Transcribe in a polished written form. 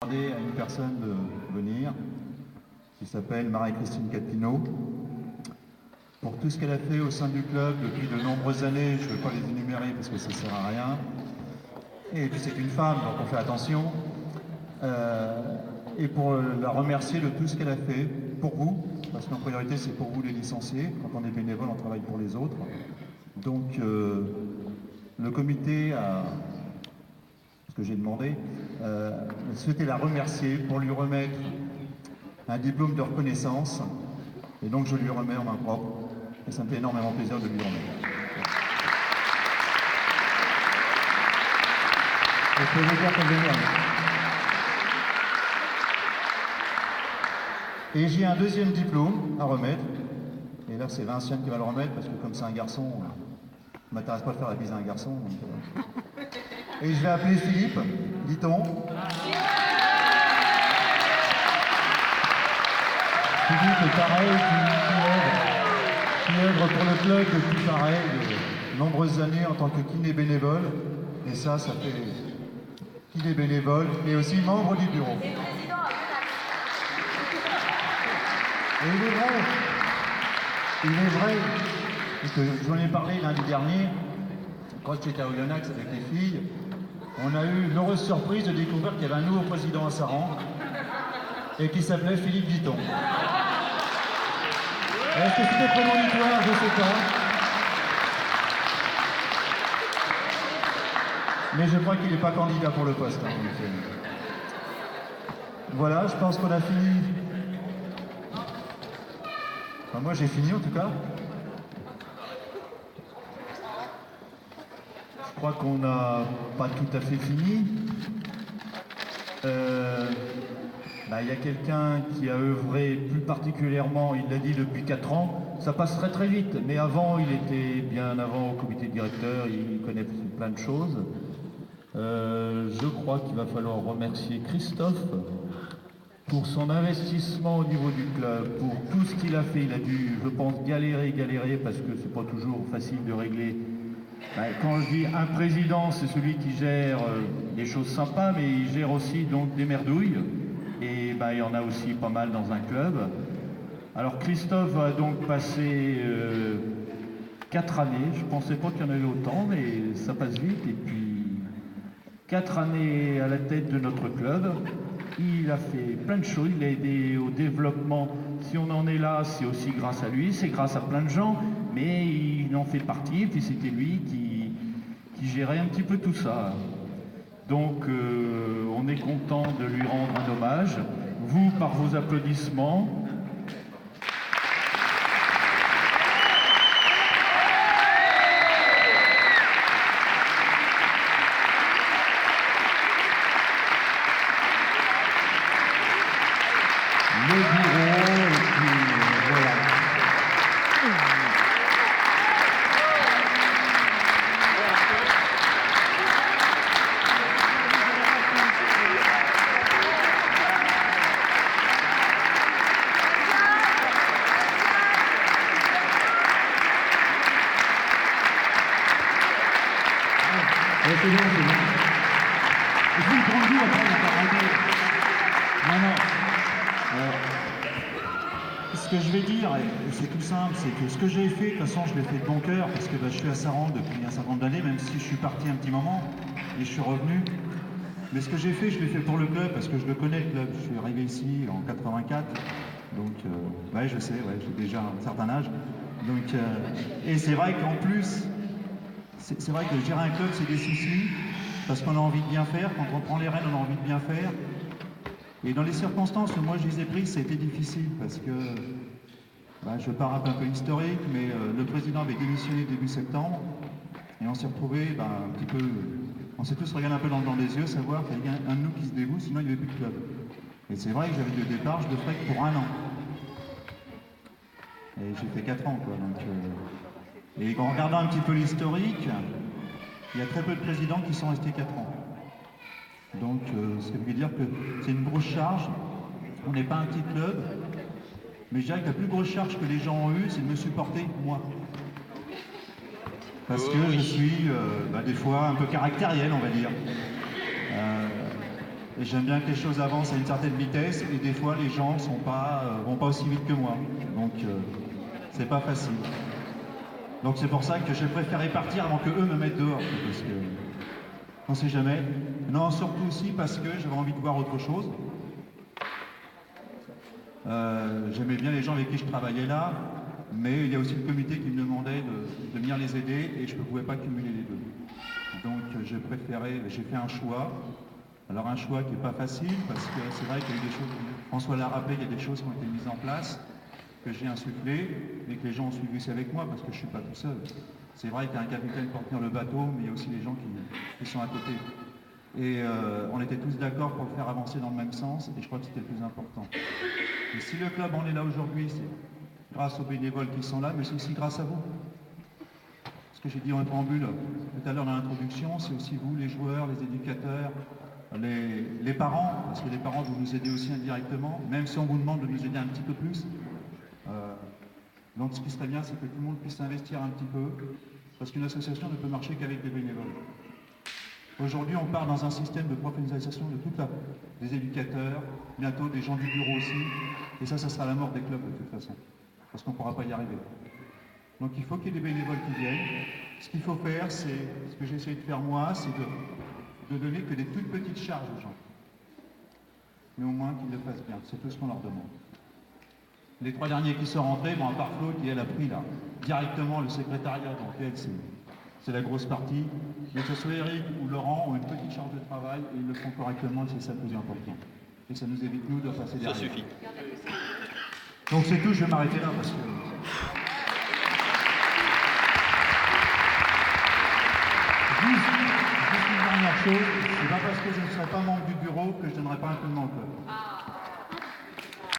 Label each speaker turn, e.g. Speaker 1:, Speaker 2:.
Speaker 1: Demander à une personne de venir, qui s'appelle Marie-Christine Capineau, pour tout ce qu'elle a fait au sein du club depuis de nombreuses années. Je ne vais pas les énumérer parce que ça ne sert à rien. Et puis c'est une femme, donc on fait attention. Et pour la remercier de tout ce qu'elle a fait pour vous, parce qu'en priorité c'est pour vous les licenciés. Quand on est bénévole, on travaille pour les autres. Donc le comité a, ce que j'ai demandé, souhaitait la remercier pour lui remettre un diplôme de reconnaissance. Et donc je lui remets en main propre. Et ça me fait énormément plaisir de lui remettre. Et je peux vous dire qu'elle est géniale. Et j'ai un deuxième diplôme à remettre. Et là c'est Vinciane qui va le remettre parce que comme c'est un garçon, je ne m'intéresse pas de faire la bise à un garçon. Donc, et je vais appeler Philippe, dit-on. Philippe est pareil, qui œuvre pour le club depuis pareil, de nombreuses années en tant que kiné bénévole. Et ça fait kiné bénévole et aussi membre du bureau. Et il est vrai, que j'en ai parlé lundi dernier, quand j'étais à Oyonnax avec les filles, on a eu l'heureuse surprise de découvrir qu'il y avait un nouveau président à Saran et qui s'appelait Philippe Ditton. Est-ce que c'était prémonitoire? Je ne sais pas. Mais je crois qu'il n'est pas candidat pour le poste. Hein, voilà, je pense qu'on a fini. Enfin, moi j'ai fini en tout cas. Je crois qu'on n'a pas tout à fait fini. Il y a quelqu'un qui a œuvré plus particulièrement, il l'a dit, depuis 4 ans. Ça passe très très vite, mais avant, il était bien avant au comité directeur, il connaît plein de choses. Je crois qu'il va falloir remercier Christophe pour son investissement au niveau du club, pour tout ce qu'il a fait. Il a dû, je pense, galérer, parce que c'est pas toujours facile de régler. Quand je dis un président, c'est celui qui gère des choses sympas, mais il gère aussi donc des merdouilles. Et il y en a aussi pas mal dans un club. Alors Christophe va donc passer 4 années. Je ne pensais pas qu'il y en avait autant, mais ça passe vite. Et puis 4 années à la tête de notre club. Il a fait plein de choses, il a aidé au développement. Si on en est là, c'est aussi grâce à lui, c'est grâce à plein de gens, mais il en fait partie, et puis c'était lui qui gérait un petit peu tout ça. Donc on est content de lui rendre un hommage. Vous, par vos applaudissements. Le bureau, et puis voilà. C'est bon, c'est bon. Je vous le prends après, non. Ce que je vais dire, c'est tout simple, c'est que ce que j'ai fait, de toute façon, je l'ai fait de bon cœur, parce que je suis à Saran depuis un certain nombre d'années, même si je suis parti un petit moment, et je suis revenu. Mais ce que j'ai fait, je l'ai fait pour le club, parce que je le connais, le club. Je suis arrivé ici en 84, donc, je sais, j'ai déjà un certain âge. Donc, et c'est vrai qu'en plus, c'est vrai que gérer un club, c'est des soucis, parce qu'on a envie de bien faire. Quand on prend les rênes, on a envie de bien faire. Et dans les circonstances où moi je les ai prises, ça a été difficile, parce que, je pars un peu historique, mais le président avait démissionné début septembre, et on s'est retrouvés un petit peu, on s'est tous regardé un peu dans le blanc des yeux, savoir qu'il y a un de nous qui se dévoue, sinon il n'y avait plus de club. Et c'est vrai que j'avais dit au départ, je le ferais que pour 1 an. Et j'ai fait 4 ans, quoi. Donc, et en regardant un petit peu l'historique, il y a très peu de présidents qui sont restés 4 ans. Donc, ce qui veut dire que c'est une grosse charge. On n'est pas un petit club, mais je dirais que la plus grosse charge que les gens ont eue, c'est de me supporter, moi. Parce que je suis, des fois, un peu caractériel, on va dire.
Speaker 2: Et j'aime bien que les choses avancent à une certaine vitesse, et des fois les gens vont pas aussi vite que moi. Donc c'est pas facile. Donc c'est pour ça que j'ai préféré partir avant que eux me mettent dehors, parce que on sait jamais. Non, surtout aussi parce que j'avais envie de voir autre chose. J'aimais bien les gens avec qui je travaillais là, mais il y a aussi le comité qui me demandait de venir les aider et je ne pouvais pas cumuler les deux. Donc j'ai fait un choix. Alors un choix qui n'est pas facile parce que c'est vrai qu'il y a eu des choses, François l'a rappelé, il y a des choses qui ont été mises en place, que j'ai insufflées et que les gens ont suivi aussi avec moi parce que je ne suis pas tout seul. C'est vrai qu'il y a un capitaine pour tenir le bateau, mais il y a aussi les gens qui sont à côté. Et on était tous d'accord pour le faire avancer dans le même sens et je crois que c'était le plus important. Et si le club en est là aujourd'hui, c'est grâce aux bénévoles qui sont là, mais c'est aussi grâce à vous. Ce que j'ai dit en préambule tout à l'heure dans l'introduction, c'est aussi vous, les joueurs, les éducateurs, les parents, parce que les parents, vous nous aidez aussi indirectement, même si on vous demande de nous aider un petit peu plus. Donc ce qui serait bien, c'est que tout le monde puisse s'investir un petit peu, parce qu'une association ne peut marcher qu'avec des bénévoles. Aujourd'hui, on part dans un système de professionnalisation de des éducateurs, bientôt des gens du bureau aussi, et ça sera la mort des clubs de toute façon, parce qu'on ne pourra pas y arriver. Donc il faut qu'il y ait des bénévoles qui viennent. Ce qu'il faut faire, c'est, ce que j'ai essayé de faire moi, c'est de donner que des toutes petites charges aux gens. Mais au moins qu'ils le fassent bien, c'est tout ce qu'on leur demande. Les 3 derniers qui sont rentrés, bon, à part Flo qui elle a pris là, directement le secrétariat, donc elle c'est la grosse partie, mais que ce soit Eric ou Laurent ont une petite charge de travail et ils le font correctement et c'est ça le plus important. Et ça nous évite nous de passer derrière.
Speaker 3: Ça suffit.
Speaker 2: Donc c'est tout, je vais m'arrêter là parce que... Juste une dernière chose, c'est pas parce que je ne serai pas membre du bureau que je ne donnerai pas un coup de main au club.